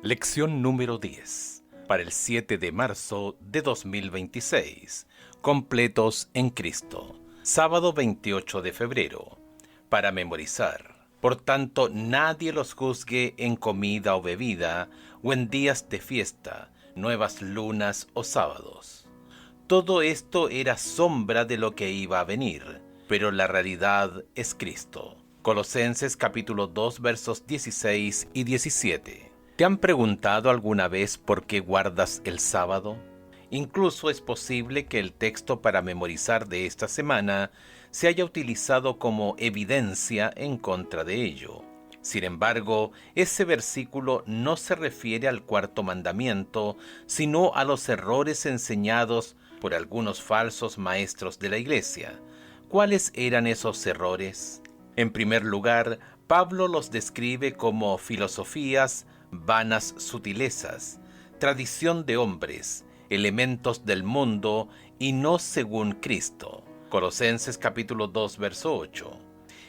Lección número 10, para el 7 de marzo de 2026. Completos en Cristo. Sábado 28 de febrero. Para memorizar. Por tanto, nadie los juzgue en comida o bebida, o en días de fiesta, nuevas lunas o sábados. Todo esto era sombra de lo que iba a venir, pero la realidad es Cristo. Colosenses capítulo 2 versos 16 y 17. ¿Te han preguntado alguna vez por qué guardas el sábado? Incluso es posible que el texto para memorizar de esta semana se haya utilizado como evidencia en contra de ello. Sin embargo, ese versículo no se refiere al cuarto mandamiento, sino a los errores enseñados por algunos falsos maestros de la Iglesia. ¿Cuáles eran esos errores? En primer lugar, Pablo los describe como filosofías, vanas sutilezas, tradición de hombres, elementos del mundo y no según Cristo. Colosenses capítulo 2 verso 8.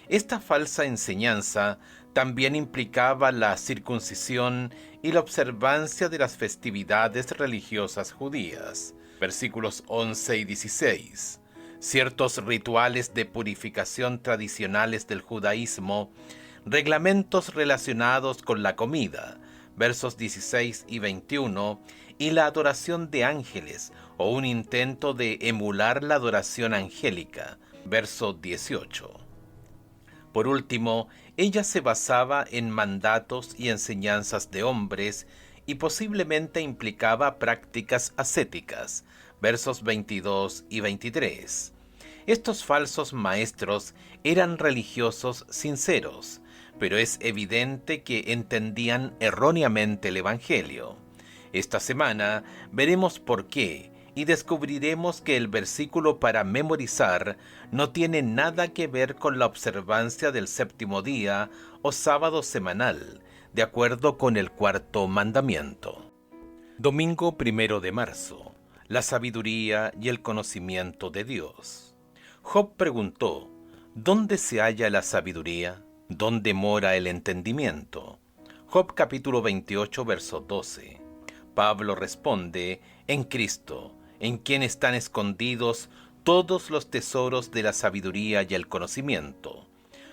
Esta falsa enseñanza también implicaba la circuncisión y la observancia de las festividades religiosas judías. Versículos 11 y 16. Ciertos rituales de purificación tradicionales del judaísmo, reglamentos relacionados con la comida, versos 16 y 21, y la adoración de ángeles, o un intento de emular la adoración angélica, verso 18. Por último, ella se basaba en mandatos y enseñanzas de hombres y posiblemente implicaba prácticas ascéticas, versos 22 y 23. Estos falsos maestros eran religiosos sinceros, pero es evidente que entendían erróneamente el Evangelio. Esta semana veremos por qué y descubriremos que el versículo para memorizar no tiene nada que ver con la observancia del séptimo día o sábado semanal, de acuerdo con el cuarto mandamiento. Domingo 1 de marzo. La sabiduría y el conocimiento de Dios. Job preguntó, ¿dónde se halla la sabiduría? ¿Dónde mora el entendimiento? Job capítulo 28 verso 12. Pablo responde, en Cristo, en quien están escondidos todos los tesoros de la sabiduría y el conocimiento.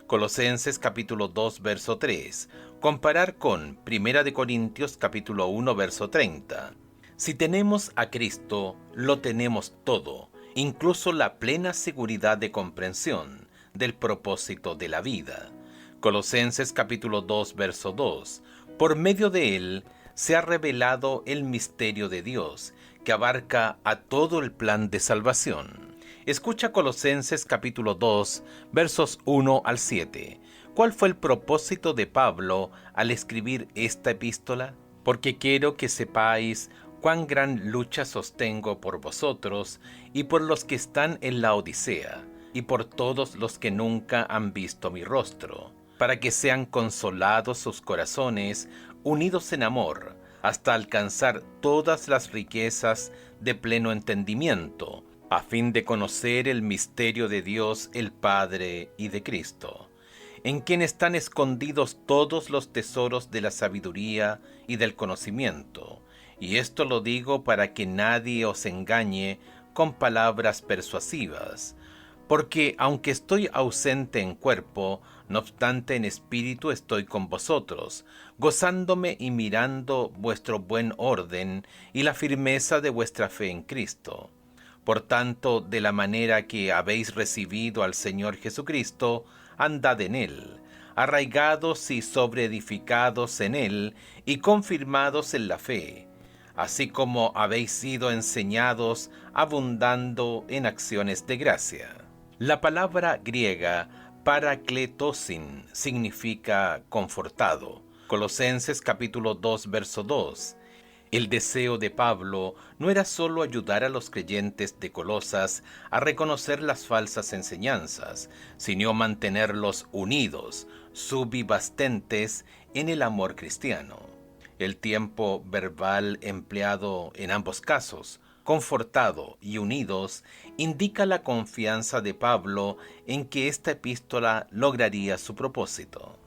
Colosenses capítulo 2 verso 3. Comparar con 1 de Corintios capítulo 1 verso 30. Si tenemos a Cristo, lo tenemos todo, incluso la plena seguridad de comprensión del propósito de la vida. Colosenses capítulo 2 verso 2. Por medio de él se ha revelado el misterio de Dios, que abarca a todo el plan de salvación. Escucha Colosenses capítulo 2, versos 1 al 7. ¿Cuál fue el propósito de Pablo al escribir esta epístola? Porque quiero que sepáis cuán gran lucha sostengo por vosotros y por los que están en la Odisea, y por todos los que nunca han visto mi rostro, para que sean consolados sus corazones, unidos en amor, hasta alcanzar todas las riquezas de pleno entendimiento, a fin de conocer el misterio de Dios el Padre y de Cristo, en quien están escondidos todos los tesoros de la sabiduría y del conocimiento. Y esto lo digo para que nadie os engañe con palabras persuasivas, porque aunque estoy ausente en cuerpo, no obstante en espíritu estoy con vosotros, gozándome y mirando vuestro buen orden y la firmeza de vuestra fe en Cristo. Por tanto, de la manera que habéis recibido al Señor Jesucristo, andad en él, arraigados y sobreedificados en él y confirmados en la fe, así como habéis sido enseñados, abundando en acciones de gracia. La palabra griega parakletosin significa confortado. Colosenses capítulo 2 verso 2. El deseo de Pablo no era solo ayudar a los creyentes de Colosas a reconocer las falsas enseñanzas, sino mantenerlos unidos, subsistentes en el amor cristiano. El tiempo verbal empleado en ambos casos, confortado y unidos, indica la confianza de Pablo en que esta epístola lograría su propósito.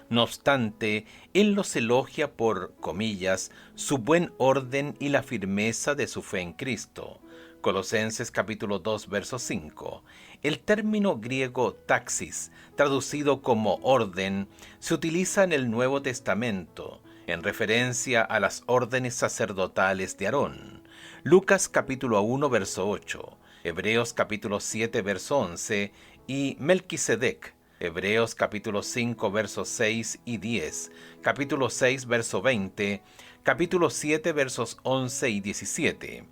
No obstante, él los elogia por, comillas, su buen orden y la firmeza de su fe en Cristo. Colosenses capítulo 2, verso 5. El término griego taxis, traducido como orden, se utiliza en el Nuevo Testamento, en referencia a las órdenes sacerdotales de Aarón. Lucas capítulo 1, verso 8, Hebreos capítulo 7, verso 11 y Melquisedec, Hebreos capítulo 5, versos 6 y 10, capítulo 6, verso 20, capítulo 7, versos 11 y 17.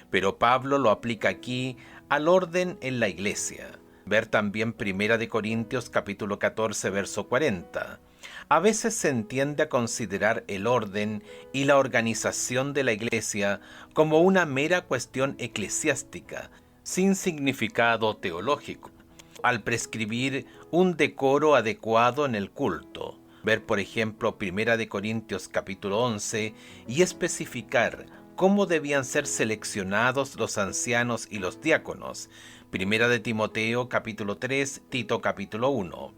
Pero Pablo lo aplica aquí al orden en la iglesia. Ver también 1 Corintios capítulo 14, verso 40. A veces se entiende a considerar el orden y la organización de la iglesia como una mera cuestión eclesiástica, sin significado teológico, al prescribir un decoro adecuado en el culto. Ver, por ejemplo, 1 Corintios capítulo 11 y especificar cómo debían ser seleccionados los ancianos y los diáconos. 1 Timoteo capítulo 3, Tito capítulo 1.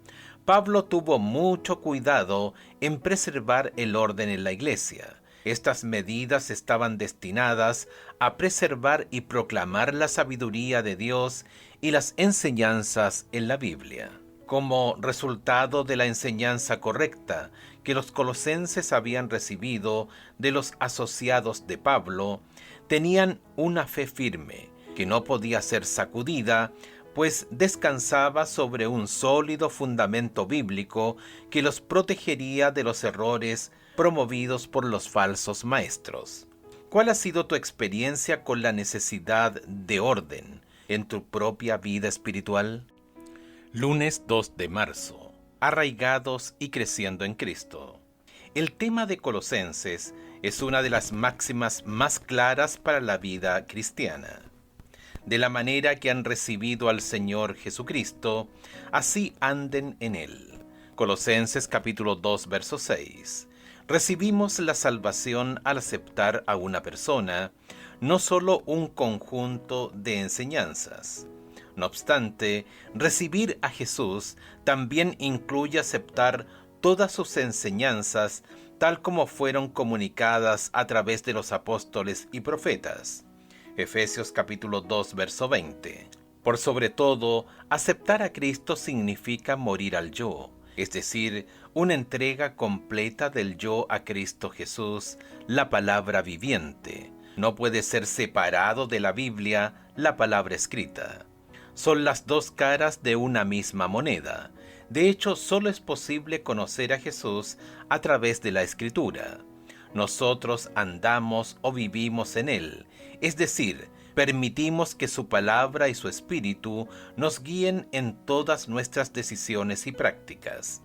Pablo tuvo mucho cuidado en preservar el orden en la iglesia. Estas medidas estaban destinadas a preservar y proclamar la sabiduría de Dios y las enseñanzas en la Biblia. Como resultado de la enseñanza correcta que los colosenses habían recibido de los asociados de Pablo, tenían una fe firme que no podía ser sacudida, pues descansaba sobre un sólido fundamento bíblico que los protegería de los errores promovidos por los falsos maestros. ¿Cuál ha sido tu experiencia con la necesidad de orden en tu propia vida espiritual? Lunes 2 de marzo. Arraigados y creciendo en Cristo. El tema de Colosenses es una de las máximas más claras para la vida cristiana. De la manera que han recibido al Señor Jesucristo, así anden en Él. Colosenses capítulo 2, verso 6. Recibimos la salvación al aceptar a una persona, no solo un conjunto de enseñanzas. No obstante, recibir a Jesús también incluye aceptar todas sus enseñanzas tal como fueron comunicadas a través de los apóstoles y profetas. Efesios capítulo 2, verso 20. Por sobre todo, aceptar a Cristo significa morir al yo, es decir, una entrega completa del yo a Cristo Jesús, la palabra viviente. No puede ser separado de la Biblia, la palabra escrita. Son las dos caras de una misma moneda. De hecho, solo es posible conocer a Jesús a través de la Escritura. Nosotros andamos o vivimos en Él, es decir, permitimos que su palabra y su espíritu nos guíen en todas nuestras decisiones y prácticas.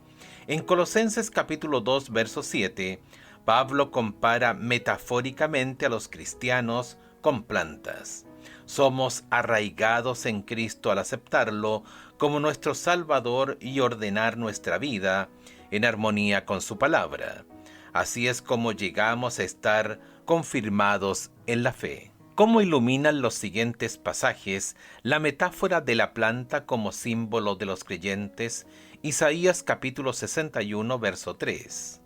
En Colosenses capítulo 2, verso 7, Pablo compara metafóricamente a los cristianos con plantas. Somos arraigados en Cristo al aceptarlo como nuestro Salvador y ordenar nuestra vida en armonía con su palabra. Así es como llegamos a estar confirmados en la fe. ¿Cómo iluminan los siguientes pasajes la metáfora de la planta como símbolo de los creyentes? Isaías capítulo 61, verso 3.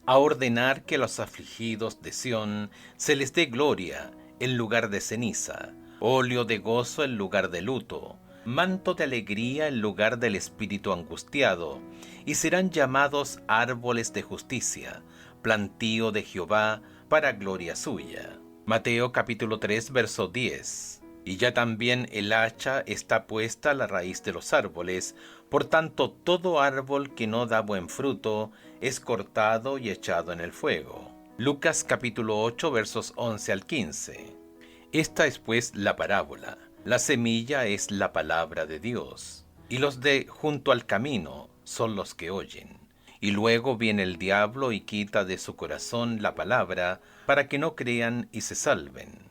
A ordenar que los afligidos de Sión se les dé gloria en lugar de ceniza, óleo de gozo en lugar de luto, manto de alegría en lugar del espíritu angustiado, y serán llamados árboles de justicia, plantío de Jehová para gloria suya. Mateo capítulo 3, verso 10. Y ya también el hacha está puesta a la raíz de los árboles, por tanto todo árbol que no da buen fruto es cortado y echado en el fuego. Lucas capítulo 8, versos 11 al 15. Esta es pues la parábola. La semilla es la palabra de Dios, y los de junto al camino son los que oyen. Y luego viene el diablo y quita de su corazón la palabra, para que no crean y se salven.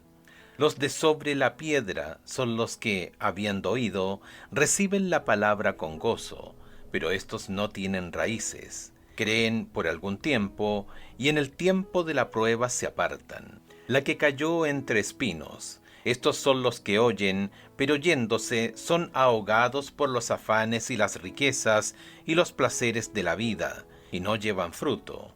Los de sobre la piedra son los que, habiendo oído, reciben la palabra con gozo, pero estos no tienen raíces. Creen por algún tiempo, y en el tiempo de la prueba se apartan. La que cayó entre espinos. Estos son los que oyen, pero yéndose son ahogados por los afanes y las riquezas y los placeres de la vida, y no llevan fruto.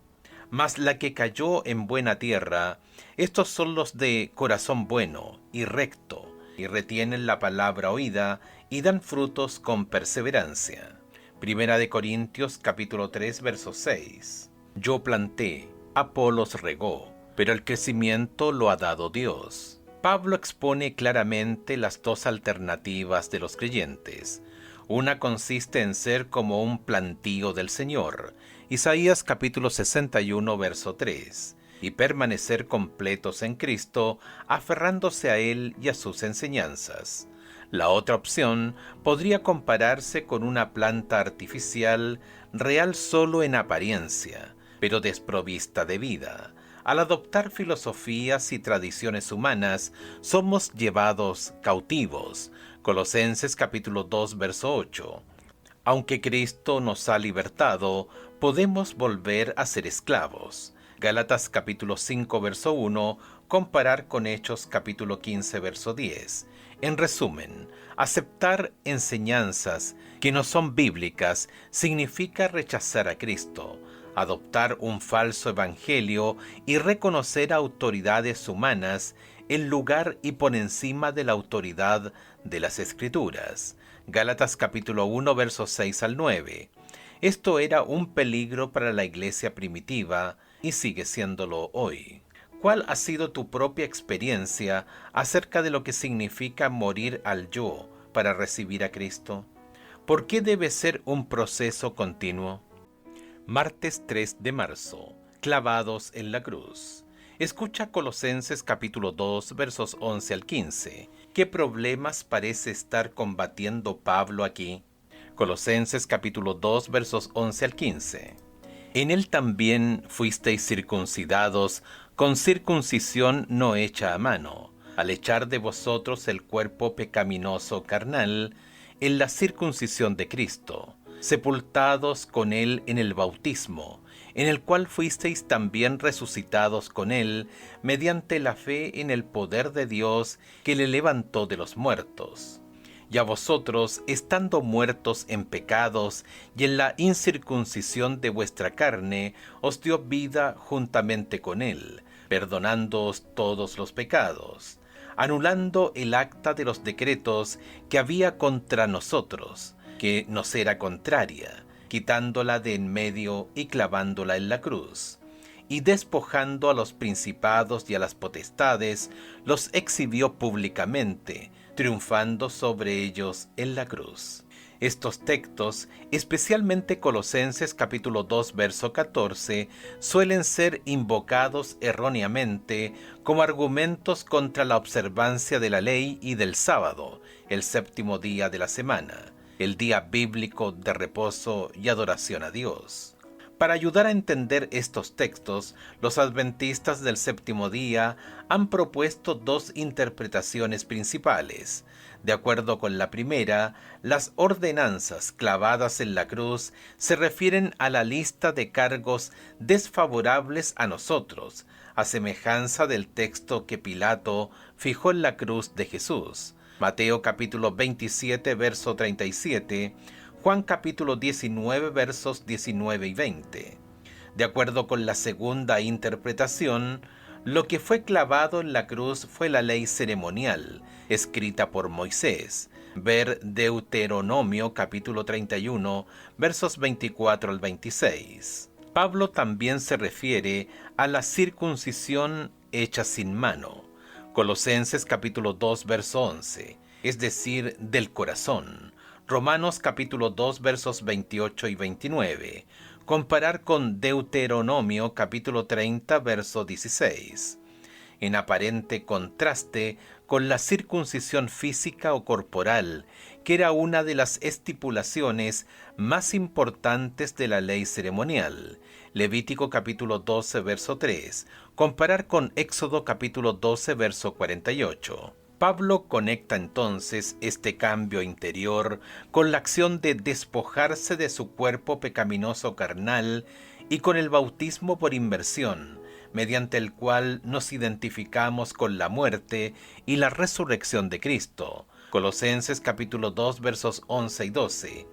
Mas la que cayó en buena tierra, estos son los de corazón bueno y recto, y retienen la palabra oída, y dan frutos con perseverancia. Primera de Corintios capítulo 3, verso 6. Yo planté, Apolos regó, pero el crecimiento lo ha dado Dios. Pablo expone claramente las dos alternativas de los creyentes. Una consiste en ser como un plantío del Señor, Isaías capítulo 61, verso 3, y permanecer completos en Cristo, aferrándose a Él y a sus enseñanzas. La otra opción podría compararse con una planta artificial, real solo en apariencia, pero desprovista de vida. Al adoptar filosofías y tradiciones humanas, somos llevados cautivos. Colosenses capítulo 2, verso 8. Aunque Cristo nos ha libertado, podemos volver a ser esclavos. Gálatas capítulo 5, verso 1, comparar con Hechos capítulo 15, verso 10. En resumen, aceptar enseñanzas que no son bíblicas significa rechazar a Cristo, adoptar un falso evangelio y reconocer autoridades humanas en lugar y por encima de la autoridad de las Escrituras. Gálatas capítulo 1, versos 6 al 9. Esto era un peligro para la iglesia primitiva y sigue siéndolo hoy. ¿Cuál ha sido tu propia experiencia acerca de lo que significa morir al yo para recibir a Cristo? ¿Por qué debe ser un proceso continuo? Martes 3 de marzo. Clavados en la cruz. Escucha Colosenses capítulo 2, versos 11 al 15. ¿Qué problemas parece estar combatiendo Pablo aquí? Colosenses capítulo 2, versos 11 al 15. En él también fuisteis circuncidados con circuncisión no hecha a mano, al echar de vosotros el cuerpo pecaminoso carnal, en la circuncisión de Cristo, sepultados con él en el bautismo, en el cual fuisteis también resucitados con él, mediante la fe en el poder de Dios que le levantó de los muertos. Y a vosotros, estando muertos en pecados y en la incircuncisión de vuestra carne, os dio vida juntamente con él, perdonándoos todos los pecados, anulando el acta de los decretos que había contra nosotros, que nos era contraria, quitándola de en medio y clavándola en la cruz. Y despojando a los principados y a las potestades, los exhibió públicamente, triunfando sobre ellos en la cruz. Estos textos, especialmente Colosenses capítulo 2, verso 14, suelen ser invocados erróneamente como argumentos contra la observancia de la ley y del sábado, el séptimo día de la semana, el día bíblico de reposo y adoración a Dios. Para ayudar a entender estos textos, los adventistas del séptimo día han propuesto dos interpretaciones principales. De acuerdo con la primera, las ordenanzas clavadas en la cruz se refieren a la lista de cargos desfavorables a nosotros, a semejanza del texto que Pilato fijó en la cruz de Jesús. Mateo capítulo 27, verso 37, Juan capítulo 19, versos 19 y 20. De acuerdo con la segunda interpretación, lo que fue clavado en la cruz fue la ley ceremonial, escrita por Moisés. Ver Deuteronomio capítulo 31, versos 24 al 26. Pablo también se refiere a la circuncisión hecha sin mano. Colosenses capítulo 2, verso 11, es decir, del corazón. Romanos capítulo 2, versos 28 y 29. Comparar con Deuteronomio capítulo 30, verso 16. En aparente contraste con la circuncisión física o corporal, que era una de las estipulaciones más importantes de la ley ceremonial. Levítico capítulo 12, verso 3. Comparar con Éxodo capítulo 12, verso 48. Pablo conecta entonces este cambio interior con la acción de despojarse de su cuerpo pecaminoso carnal y con el bautismo por inmersión, mediante el cual nos identificamos con la muerte y la resurrección de Cristo. Colosenses capítulo 2, versos 11 y 12.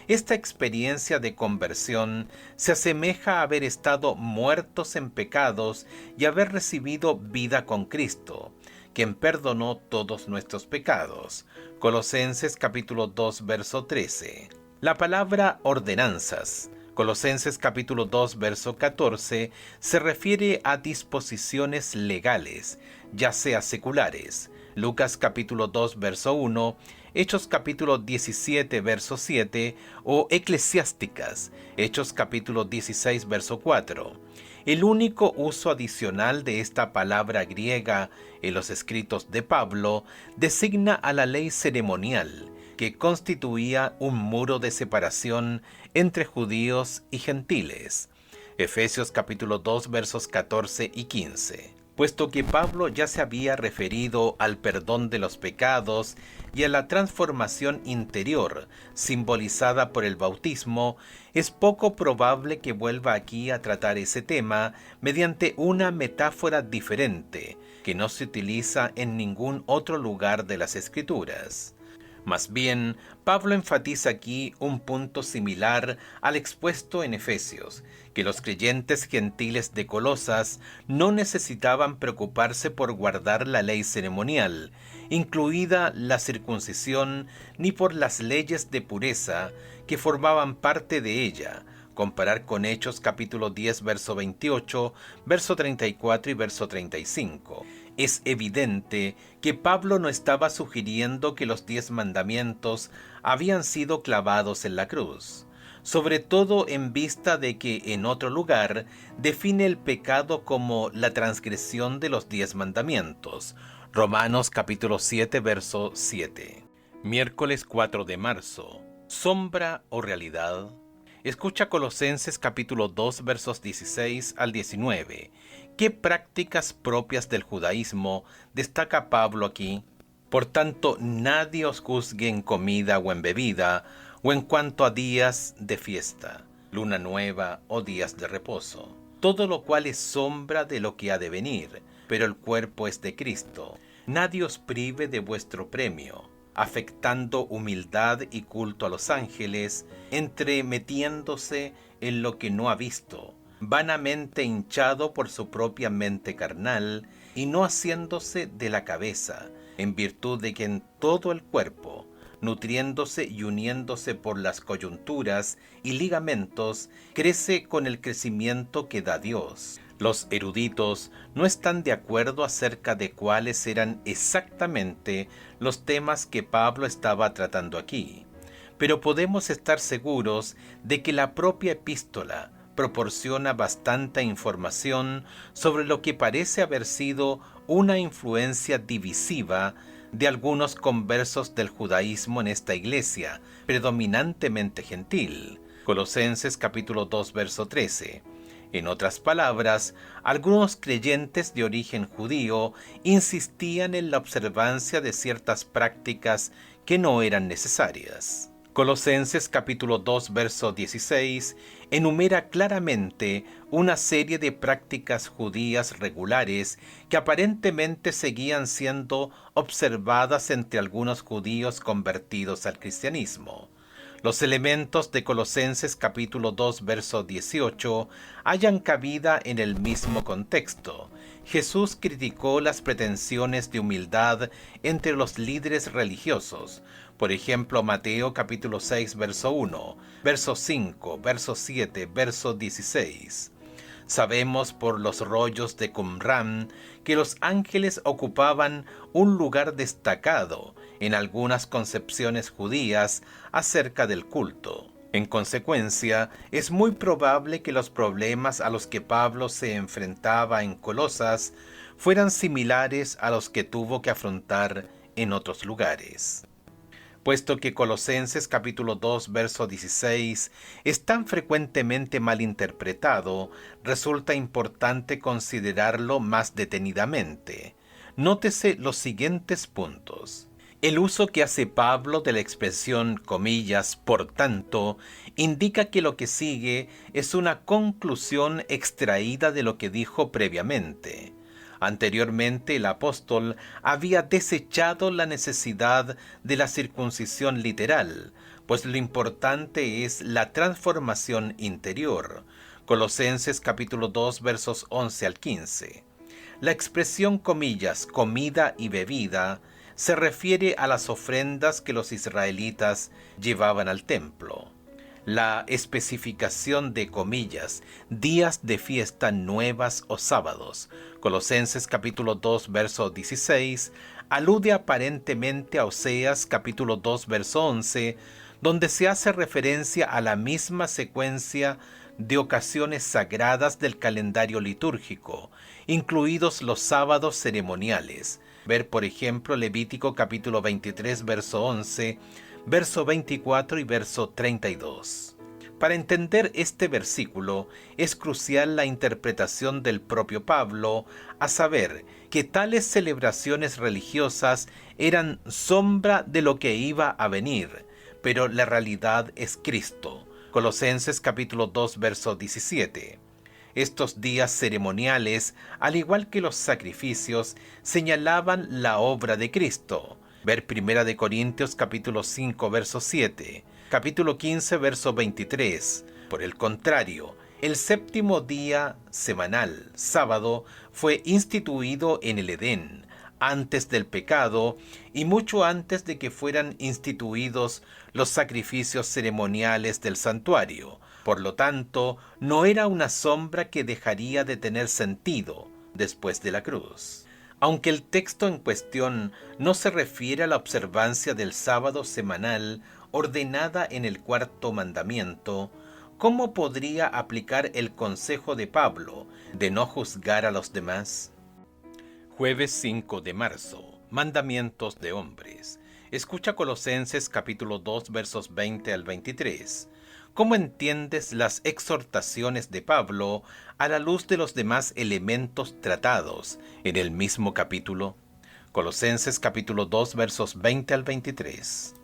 Esta experiencia de conversión se asemeja a haber estado muertos en pecados y haber recibido vida con Cristo, quien perdonó todos nuestros pecados. Colosenses capítulo 2, verso 13. La palabra ordenanzas, Colosenses capítulo 2, verso 14, se refiere a disposiciones legales, ya sea seculares. Lucas capítulo 2, verso 1, Hechos capítulo 17, verso 7, o eclesiásticas, Hechos capítulo 16, verso 4. El único uso adicional de esta palabra griega en los escritos de Pablo designa a la ley ceremonial, que constituía un muro de separación entre judíos y gentiles. Efesios capítulo 2, versos 14 y 15. Puesto que Pablo ya se había referido al perdón de los pecados y a la transformación interior simbolizada por el bautismo, es poco probable que vuelva aquí a tratar ese tema mediante una metáfora diferente que no se utiliza en ningún otro lugar de las Escrituras. Más bien, Pablo enfatiza aquí un punto similar al expuesto en Efesios, que los creyentes gentiles de Colosas no necesitaban preocuparse por guardar la ley ceremonial, incluida la circuncisión, ni por las leyes de pureza que formaban parte de ella. Comparar con Hechos capítulo 10, verso 28, verso 34 y verso 35. Es evidente que Pablo no estaba sugiriendo que los 10 mandamientos habían sido clavados en la cruz, sobre todo en vista de que en otro lugar define el pecado como la transgresión de los 10 mandamientos. Romanos capítulo 7, verso 7. Miércoles 4 de marzo. ¿Sombra o realidad? Escucha Colosenses capítulo 2, versos 16 al 19. ¿Qué prácticas propias del judaísmo destaca Pablo aquí? Por tanto, nadie os juzgue en comida o en bebida, o en cuanto a días de fiesta, luna nueva o días de reposo. Todo lo cual es sombra de lo que ha de venir, pero el cuerpo es de Cristo. Nadie os prive de vuestro premio, afectando humildad y culto a los ángeles, entremetiéndose en lo que no ha visto, vanamente hinchado por su propia mente carnal, y no haciéndose de la cabeza, en virtud de que en todo el cuerpo, nutriéndose y uniéndose por las coyunturas y ligamentos, crece con el crecimiento que da Dios. Los eruditos no están de acuerdo acerca de cuáles eran exactamente los temas que Pablo estaba tratando aquí, pero podemos estar seguros de que la propia epístola proporciona bastante información sobre lo que parece haber sido una influencia divisiva de algunos conversos del judaísmo en esta iglesia, predominantemente gentil. Colosenses capítulo 2, verso 13. En otras palabras, algunos creyentes de origen judío insistían en la observancia de ciertas prácticas que no eran necesarias. Colosenses capítulo 2, verso 16, enumera claramente una serie de prácticas judías regulares que aparentemente seguían siendo observadas entre algunos judíos convertidos al cristianismo. Los elementos de Colosenses capítulo 2, verso 18 hallan cabida en el mismo contexto. Jesús criticó las pretensiones de humildad entre los líderes religiosos. Por ejemplo, Mateo capítulo 6, verso 1, verso 5, verso 7, verso 16. Sabemos por los rollos de Qumran que los ángeles ocupaban un lugar destacado en algunas concepciones judías acerca del culto. En consecuencia, es muy probable que los problemas a los que Pablo se enfrentaba en Colosas fueran similares a los que tuvo que afrontar en otros lugares. Puesto que Colosenses capítulo 2, verso 16 es tan frecuentemente malinterpretado, resulta importante considerarlo más detenidamente. Nótese los siguientes puntos. El uso que hace Pablo de la expresión comillas, por tanto, indica que lo que sigue es una conclusión extraída de lo que dijo previamente. Anteriormente el apóstol había desechado la necesidad de la circuncisión literal, pues lo importante es la transformación interior. Colosenses capítulo 2 versos 11 al 15. La expresión comillas, comida y bebida, se refiere a las ofrendas que los israelitas llevaban al templo. La especificación de comillas, días de fiesta nuevas o sábados, Colosenses capítulo 2 verso 16, alude aparentemente a Oseas capítulo 2 verso 11, donde se hace referencia a la misma secuencia de ocasiones sagradas del calendario litúrgico, incluidos los sábados ceremoniales. Ver, por ejemplo, Levítico capítulo 23, verso 11, verso 24 y verso 32. Para entender este versículo, es crucial la interpretación del propio Pablo, a saber, que tales celebraciones religiosas eran sombra de lo que iba a venir, pero la realidad es Cristo. Colosenses capítulo 2, verso 17. Estos días ceremoniales, al igual que los sacrificios, señalaban la obra de Cristo. Ver 1 Corintios capítulo 5, verso 7, capítulo 15, verso 23. Por el contrario, el séptimo día semanal, sábado, fue instituido en el Edén, antes del pecado y mucho antes de que fueran instituidos los sacrificios ceremoniales del santuario. Por lo tanto, no era una sombra que dejaría de tener sentido después de la cruz. Aunque el texto en cuestión no se refiere a la observancia del sábado semanal ordenada en el cuarto mandamiento, ¿cómo podría aplicar el consejo de Pablo de no juzgar a los demás? Jueves 5 de marzo. Mandamientos de hombres. Escucha Colosenses capítulo 2 versos 20 al 23. ¿Cómo entiendes las exhortaciones de Pablo a la luz de los demás elementos tratados en el mismo capítulo? Colosenses capítulo 2 versos 20 al 23.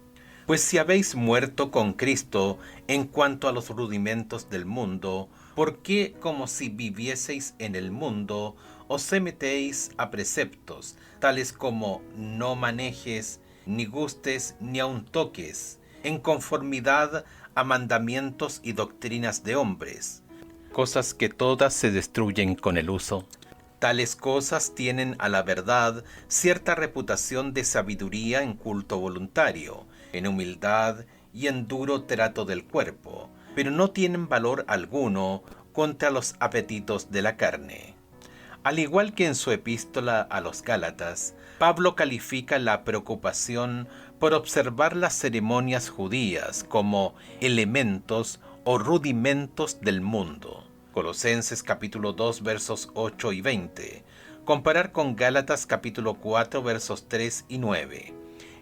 Pues si habéis muerto con Cristo en cuanto a los rudimentos del mundo, ¿por qué, como si vivieseis en el mundo, os sometéis a preceptos, tales como no manejes, ni gustes, ni aun toques, en conformidad a mandamientos y doctrinas de hombres, cosas que todas se destruyen con el uso? Tales cosas tienen a la verdad cierta reputación de sabiduría en culto voluntario, en humildad y en duro trato del cuerpo, pero no tienen valor alguno contra los apetitos de la carne. Al igual que en su epístola a los Gálatas, Pablo califica la preocupación por observar las ceremonias judías como elementos o rudimentos del mundo. Colosenses capítulo 2 versos 8 y 20. Comparar con Gálatas capítulo 4 versos 3 y 9.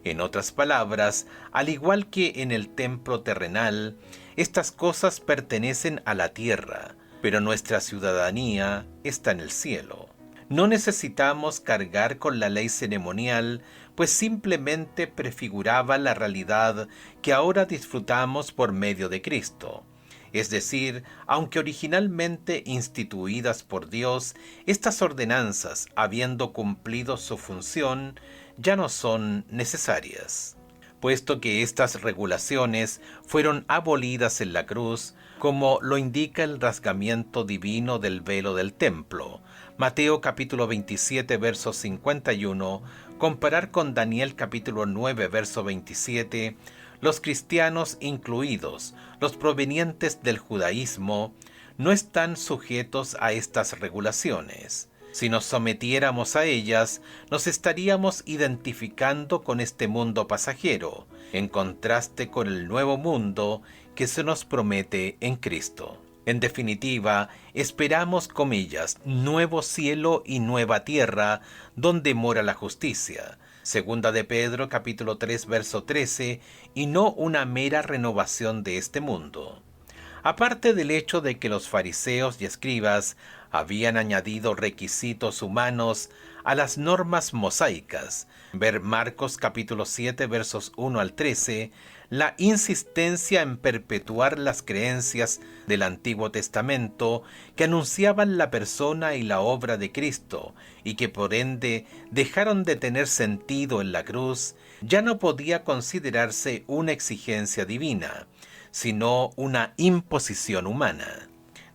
En otras palabras, al igual que en el templo terrenal, estas cosas pertenecen a la tierra, pero nuestra ciudadanía está en el cielo. No necesitamos cargar con la ley ceremonial, pues simplemente prefiguraba la realidad que ahora disfrutamos por medio de Cristo. Es decir, aunque originalmente instituidas por Dios, estas ordenanzas, habiendo cumplido su función, ya no son necesarias, puesto que estas regulaciones fueron abolidas en la cruz, como lo indica el rasgamiento divino del velo del templo. Mateo capítulo 27, verso 51, comparar con Daniel capítulo 9, verso 27, los cristianos incluidos, los provenientes del judaísmo, no están sujetos a estas regulaciones. Si nos sometiéramos a ellas, nos estaríamos identificando con este mundo pasajero, en contraste con el nuevo mundo que se nos promete en Cristo. En definitiva, esperamos, comillas, nuevo cielo y nueva tierra, donde mora la justicia. Segunda de Pedro, capítulo 3, verso 13, y no una mera renovación de este mundo. Aparte del hecho de que los fariseos y escribas habían añadido requisitos humanos a las normas mosaicas, ver Marcos capítulo 7 versos 1 al 13, la insistencia en perpetuar las creencias del Antiguo Testamento que anunciaban la persona y la obra de Cristo y que por ende dejaron de tener sentido en la cruz, ya no podía considerarse una exigencia divina, sino una imposición humana.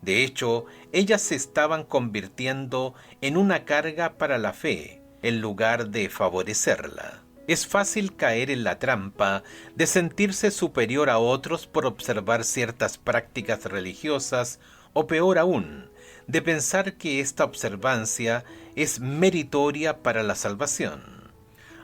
De hecho, ellas se estaban convirtiendo en una carga para la fe, en lugar de favorecerla. Es fácil caer en la trampa de sentirse superior a otros por observar ciertas prácticas religiosas, o peor aún, de pensar que esta observancia es meritoria para la salvación.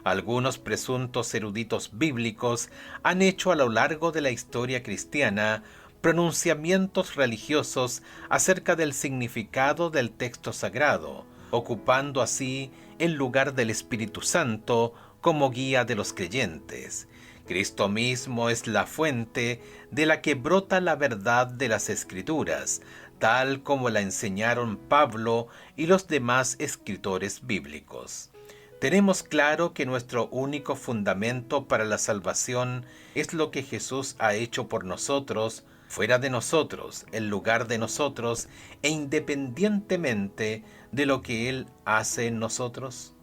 Algunos presuntos eruditos bíblicos han hecho a lo largo de la historia cristiana pronunciamientos religiosos acerca del significado del texto sagrado, ocupando así el lugar del Espíritu Santo como guía de los creyentes. Cristo mismo es la fuente de la que brota la verdad de las Escrituras, tal como la enseñaron Pablo y los demás escritores bíblicos. Tenemos claro que nuestro único fundamento para la salvación es lo que Jesús ha hecho por nosotros, fuera de nosotros, en lugar de nosotros, e independientemente de lo que Él hace en nosotros.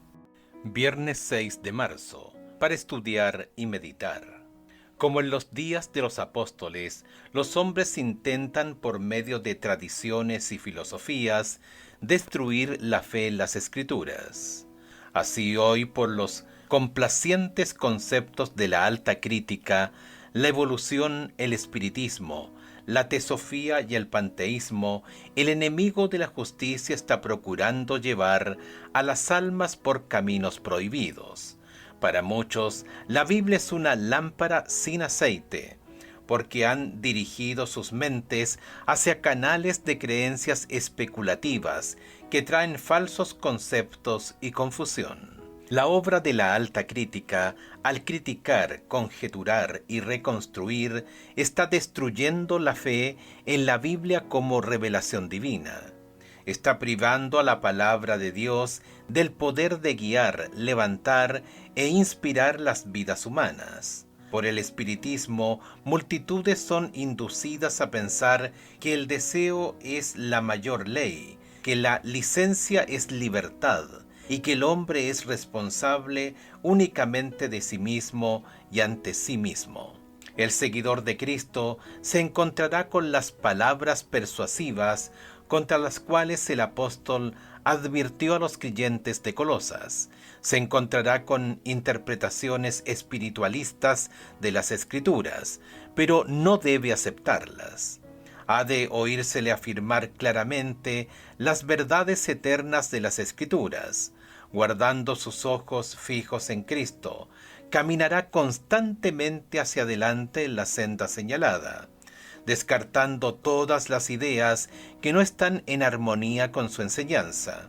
Viernes 6 de marzo, para estudiar y meditar. Como en los días de los apóstoles, los hombres intentan por medio de tradiciones y filosofías destruir la fe en las Escrituras. Así hoy, por los complacientes conceptos de la alta crítica, la evolución, el espiritismo, la teosofía y el panteísmo, el enemigo de la justicia está procurando llevar a las almas por caminos prohibidos. Para muchos, la Biblia es una lámpara sin aceite, porque han dirigido sus mentes hacia canales de creencias especulativas que traen falsos conceptos y confusión. La obra de la alta crítica, al criticar, conjeturar y reconstruir, está destruyendo la fe en la Biblia como revelación divina. Está privando a la palabra de Dios del poder de guiar, levantar e inspirar las vidas humanas. Por el espiritismo, multitudes son inducidas a pensar que el deseo es la mayor ley, que la licencia es libertad, y que el hombre es responsable únicamente de sí mismo y ante sí mismo. El seguidor de Cristo se encontrará con las palabras persuasivas contra las cuales el apóstol advirtió a los creyentes de Colosas. Se encontrará con interpretaciones espiritualistas de las Escrituras, pero no debe aceptarlas. Ha de oírsele afirmar claramente las verdades eternas de las Escrituras. Guardando sus ojos fijos en Cristo, caminará constantemente hacia adelante en la senda señalada, descartando todas las ideas que no están en armonía con su enseñanza.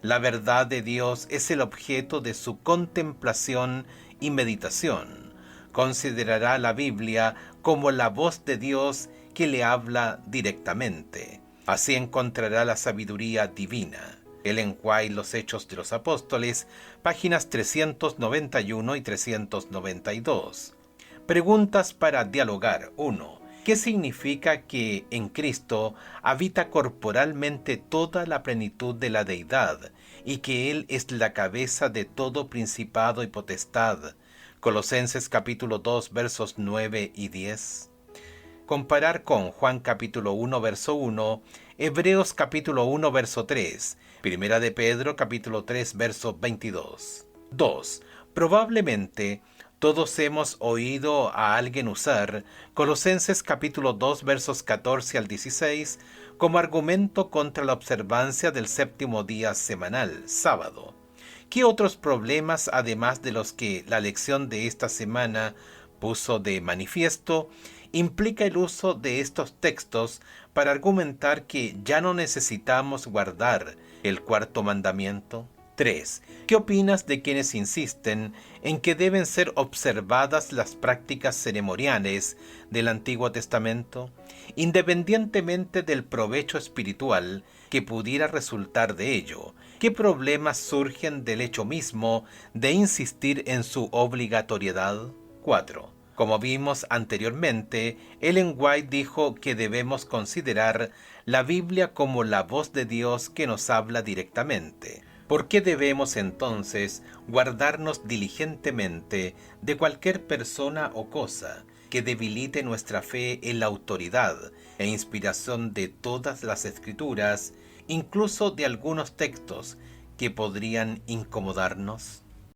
La verdad de Dios es el objeto de su contemplación y meditación. Considerará la Biblia como la voz de Dios que le habla directamente. Así encontrará la sabiduría divina. Ellen White, Los Hechos de los Apóstoles, páginas 391 y 392. Preguntas para dialogar. 1. ¿Qué significa que en Cristo habita corporalmente toda la plenitud de la deidad y que Él es la cabeza de todo principado y potestad? Colosenses capítulo 2 versos 9 y 10. Comparar con Juan capítulo 1 verso 1, Hebreos capítulo 1 verso 3, Primera de Pedro capítulo 3 verso 22. 2. Probablemente todos hemos oído a alguien usar Colosenses capítulo 2 versos 14 al 16 como argumento contra la observancia del séptimo día semanal, sábado. ¿Qué otros problemas, además de los que la lección de esta semana puso de manifiesto, implica el uso de estos textos para argumentar que ya no necesitamos guardar el cuarto mandamiento? 3. ¿Qué opinas de quienes insisten en que deben ser observadas las prácticas ceremoniales del Antiguo Testamento, independientemente del provecho espiritual que pudiera resultar de ello, ¿Qué problemas surgen del hecho mismo de insistir en su obligatoriedad? 4. Como vimos anteriormente, Ellen White dijo que debemos considerar la Biblia como la voz de Dios que nos habla directamente. ¿Por qué debemos entonces guardarnos diligentemente de cualquier persona o cosa que debilite nuestra fe en la autoridad e inspiración de todas las Escrituras, incluso de algunos textos que podrían incomodarnos?